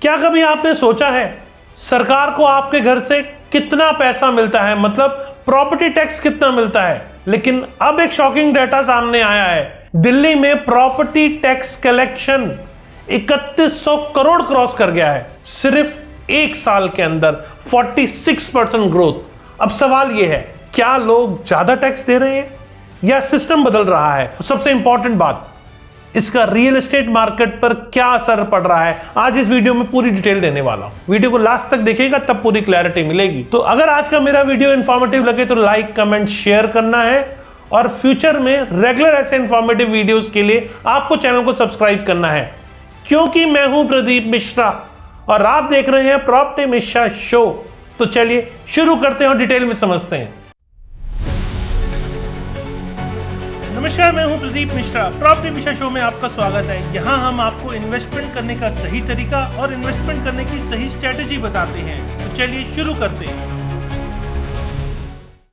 क्या कभी आपने सोचा है सरकार को आपके घर से कितना पैसा मिलता है, मतलब प्रॉपर्टी टैक्स कितना मिलता है? लेकिन अब एक शॉकिंग डेटा सामने आया है। दिल्ली में property tax collection 3100 crore cross कर गया है सिर्फ एक साल के अंदर, 46% ग्रोथ। अब सवाल यह है, क्या लोग ज्यादा टैक्स दे रहे हैं या सिस्टम बदल रहा है? सबसे इंपॉर्टेंट बात, इसका रियल एस्टेट मार्केट पर क्या असर पड़ रहा है, आज इस वीडियो में पूरी डिटेल देने वाला हूं। वीडियो को लास्ट तक देखिएगा तब पूरी क्लैरिटी मिलेगी। तो अगर आज का मेरा वीडियो इंफॉर्मेटिव लगे तो लाइक कमेंट शेयर करना है, और फ्यूचर में रेगुलर ऐसे इंफॉर्मेटिव वीडियोस के लिए आपको चैनल को सब्सक्राइब करना है, क्योंकि मैं हूं प्रदीप मिश्रा और आप देख रहे हैं प्रॉपर्टी मिश्रा शो। तो चलिए शुरू करते हैं और डिटेल में समझते हैं। नमस्कार, मैं हूं प्रदीप मिश्रा। प्रॉपर्टी मिश्रा शो में आपका स्वागत है। यहां हम आपको इन्वेस्टमेंट करने का सही तरीका और इन्वेस्टमेंट करने की सही स्ट्रेटेजी बताते हैं। तो चलिए शुरू करते हैं।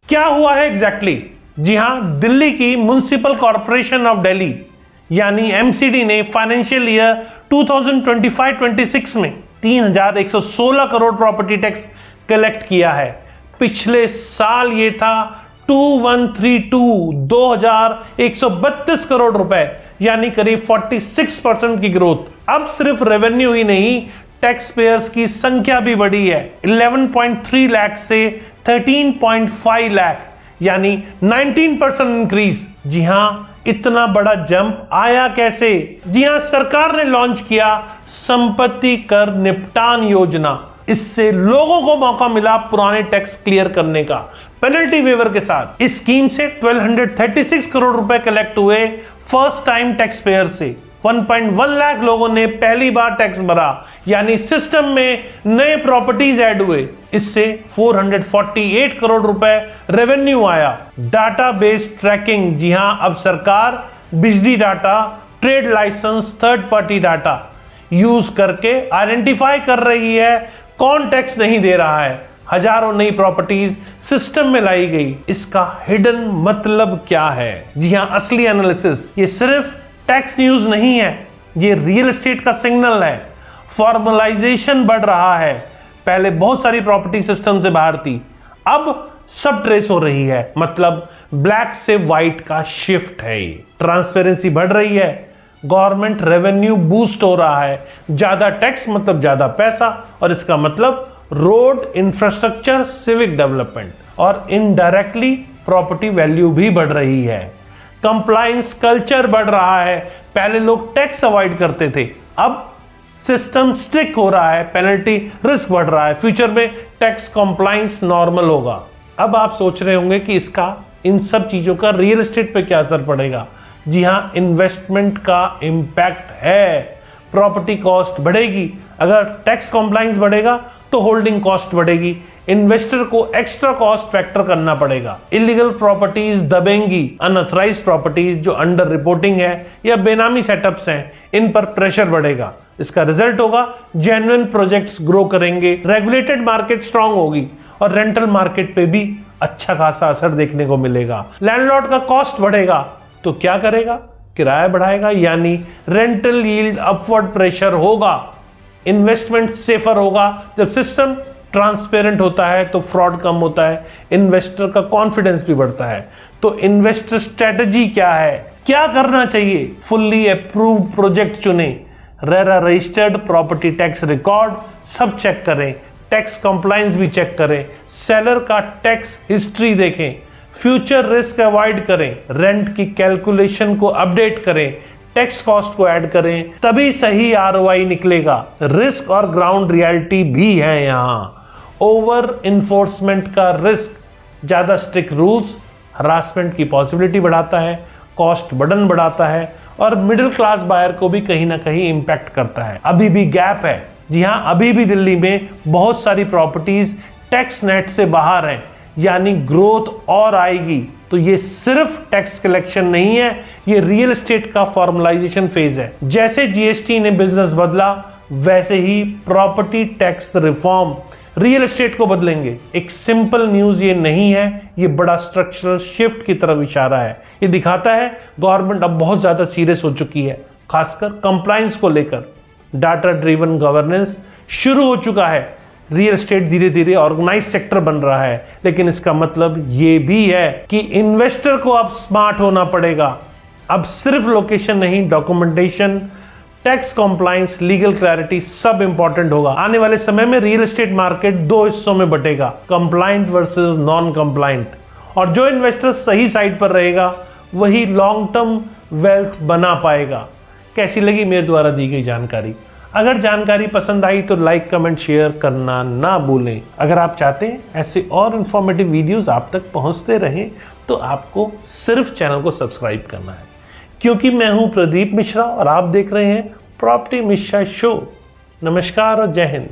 क्या हुआ है एग्जैक्टली? जी हां, दिल्ली की म्युनिसिपल कॉर्पोरेशन ऑफ दिल्ली यानी एमसीडी ने फाइनेंशियल ईयर 2025-26 में 3116 करोड़ प्रॉपर्टी टैक्स कलेक्ट किया है। पिछले साल ये था 2132 करोड़ रुपए, यानी करीब 46% की ग्रोथ। अब सिर्फ रेवेन्यू ही नहीं, टैक्स पेयर्स की संख्या भी बढ़ी है। 11.3 लाख से 13.5 लाख, यानी 19% इंक्रीज। जी हां, इतना बड़ा जंप आया कैसे? जी हां, सरकार ने लॉन्च किया संपत्ति कर निपटान योजना। इससे लोगों को मौका मिला पुराने टैक्स क्लियर करने का पेनल्टी वेवर के साथ। इस स्कीम से 1236 करोड़ रुपए कलेक्ट हुए फर्स्ट टाइम टैक्स पेयर से। 1.1 लाख लोगों ने पहली बार टैक्स भरा, यानी सिस्टम में नए प्रॉपर्टीज ऐड हुए। इससे 448 करोड़ रुपए रेवेन्यू आया। डाटा बेस्ड ट्रैकिंग, जी हां, अब सरकार बिजली data, trade license, third party data use करके आइडेंटिफाई कर रही है कौन टैक्स नहीं दे रहा है। हजारों नई प्रॉपर्टीज सिस्टम में लाई गई। इसका हिडन मतलब क्या है? जी हां, असली एनालिसिस। ये सिर्फ टैक्स न्यूज नहीं है, ये रियल एस्टेट का सिग्नल है। फॉर्मलाइजेशन बढ़ रहा है। पहले बहुत सारी प्रॉपर्टी सिस्टम से बाहर थी, अब सब ट्रेस हो रही है। मतलब ब्लैक से व्हाइट का शिफ्ट है। ये ट्रांसपेरेंसी बढ़ रही है, गवर्नमेंट रेवेन्यू बूस्ट हो रहा है। ज्यादा टैक्स मतलब ज्यादा पैसा, और इसका मतलब रोड, इंफ्रास्ट्रक्चर, सिविक डेवलपमेंट, और इनडायरेक्टली प्रॉपर्टी वैल्यू भी बढ़ रही है। कंप्लायंस कल्चर बढ़ रहा है। पहले लोग टैक्स अवॉइड करते थे, अब सिस्टम स्ट्रिक्ट हो रहा है, पेनल्टी रिस्क बढ़ रहा है। फ्यूचर में टैक्स कंप्लायंस नॉर्मल होगा। अब आप सोच रहे होंगे कि इसका, इन सब चीजों का रियल एस्टेट पे क्या असर पड़ेगा? जी हां, इन्वेस्टमेंट का इंपैक्ट है। प्रॉपर्टी कॉस्ट बढ़ेगी। अगर टैक्स कंप्लायंस बढ़ेगा तो होल्डिंग कॉस्ट बढ़ेगी। इन्वेस्टर को एक्स्ट्रा कॉस्ट फैक्टर करना पड़ेगा। इलीगल प्रॉपर्टीज दबेंगी। अनऑथराइज्ड प्रॉपर्टीज जो अंडर रिपोर्टिंग है या बेनामी सेटअप्स हैं, इन पर प्रेशर बढ़ेगा। इसका रिजल्ट होगा जेन्युइन प्रोजेक्ट्स ग्रो करेंगे, रेगुलेटेड मार्केट स्ट्रांग होगी, और रेंटल मार्केट पे भी अच्छा खासा असर देखने को मिलेगा। लैंडलॉर्ड का कॉस्ट बढ़ेगा तो क्या करेगा? किराया बढ़ाएगा, यानी रेंटल यील्ड अपवर्ड प्रेशर होगा। इन्वेस्टमेंट सेफर होगा। जब सिस्टम ट्रांसपेरेंट होता है तो फ्रॉड कम होता है, इन्वेस्टर का कॉन्फिडेंस भी बढ़ता है। तो इन्वेस्टर स्ट्रेटजी क्या है, क्या करना चाहिए? फुल्ली अप्रूव्ड प्रोजेक्ट चुने, RERA registered property tax record सब चेक करें, टैक्स कंप्लायंस भी चेक करें, सेलर का टैक्स हिस्ट्री देखें, फ्यूचर रिस्क अवॉइड करें, रेंट की कैलकुलेशन को अपडेट करें, टैक्स कॉस्ट को ऐड करें, तभी सही आरओआई निकलेगा। रिस्क और ग्राउंड रियलिटी भी है यहां। ओवर इन्फोर्समेंट का रिस्क, ज्यादा स्ट्रिक्ट रूल्स हरासमेंट की पॉसिबिलिटी बढ़ाता है, कॉस्ट बर्डन बढ़ाता है, और मिडिल क्लास बायर को भी कहीं ना कहीं इंपैक्ट करता है। अभी भी गैप है। जी हां, अभी भी दिल्ली में बहुत सारी प्रॉपर्टीज टैक्स नेट से बाहर हैं, यानी ग्रोथ और आएगी। तो ये सिर्फ टैक्स कलेक्शन नहीं है, ये रियल एस्टेट का फॉर्मलाइजेशन फेज है। जैसे जीएसटी ने बिजनेस बदला, वैसे ही property tax reform real estate को बदलेंगे। एक सिंपल न्यूज ये नहीं है, ये बड़ा स्ट्रक्चरल शिफ्ट की तरफ इशारा है। ये दिखाता है गवर्नमेंट अब बहुत ज्यादा सीरियस हो चुकी है, खासकर कंप्लायंस को लेकर। डाटा ड्रिवन गवर्नेंस, शुरू हो चुका है। रियल एस्टेट धीरे धीरे ऑर्गेनाइज सेक्टर बन रहा है, लेकिन इसका मतलब ये भी है कि इन्वेस्टर को अब स्मार्ट होना पड़ेगा। अब सिर्फ लोकेशन नहीं, documentation, tax compliance, legal clarity सब इंपॉर्टेंट होगा। आने वाले समय में रियल एस्टेट मार्केट दो हिस्सों में बटेगा, कंप्लायंट वर्सेस नॉन कंप्लायंट। और जो इन्वेस्टर सही साइड पर रहेगा वही लॉन्ग टर्म वेल्थ बना पाएगा। कैसी लगी मेरे द्वारा दी गई जानकारी? अगर जानकारी पसंद आई तो लाइक, कमेंट, शेयर करना ना भूलें। अगर आप चाहते हैं ऐसे और इंफॉर्मेटिव वीडियोस आप तक पहुंचते रहें तो आपको सिर्फ चैनल को सब्सक्राइब करना है, क्योंकि मैं हूं प्रदीप मिश्रा और आप देख रहे हैं प्रॉपर्टी मिश्रा शो। नमस्कार और जय हिंद।